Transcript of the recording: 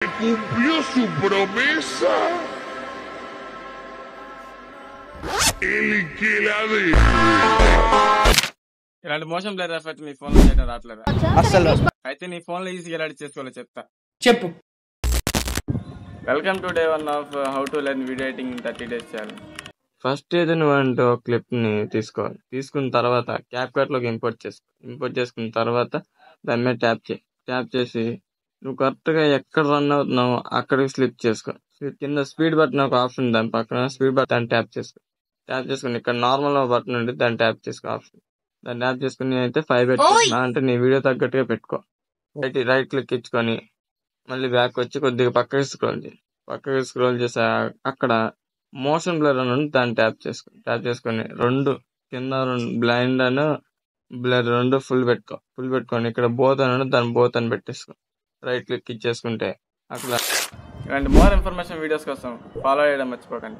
cumplió su promesa. El que la deje. ఇలాంటి motion blur effect మీ phone లో చేయడం రావట్లేదా? అసలు అయితే నీ ఫోన్ లో ఈజీగా ఎడిట్ చేసుకోవాలో చెప్తా. చెప్పు. Welcome to day 1 of how to learn video editing in 30 days challenge. First అయితే నువ్వు ఒక క్లిప్ ని తీసుకోవాలి. తీసుకున్న తర్వాత క్యాప్ కట్ లోకి ఇంపోర్ట్ చేసుకున్న తర్వాత దాని మీద ట్యాప్ చేసి నువ్వు కరెక్ట్ గా ఎక్కడ రన్ అవుతున్నావు అక్కడికి స్లిప్ చేసుకో. కింద స్పీడ్ బటన్ ఒక ఆప్షన్ ఉంది, దాని పక్కన స్పీడ్ బటన్ ట్యాప్ చేసుకుని ఇక్కడ నార్మల్ బటన్ ఉంది, దాన్ని ట్యాప్ చేసుకో ఆప్షన్. దాన్ని ట్యాప్ చేసుకుని అయితే 5 పెట్టుకున్నా అంటే నీ వీడియో తగ్గట్టుగా పెట్టుకో. రైట్ క్లిక్ ఇచ్చుకొని మళ్ళీ బ్యాక్ వచ్చి కొద్దిగా పక్కకి స్క్రోల్ చేసి అక్కడ మోషన్ బ్లర్ అని ఉంది, దాన్ని ట్యాప్ చేసుకొని రెండు కింద బ్లైండ్ అని బ్లర్ రెండు ఫుల్ పెట్టుకొని ఇక్కడ బోత్ అని దాన్ని బోత్ అని పెట్టేసుకో. రైట్ క్లిక్ ఇచ్చేసుకుంటే అక్కడ ఇలాంటి మోర్ ఇన్ఫర్మేషన్ వీడియోస్ కోసం ఫాలో చేయడం మర్చిపోకండి.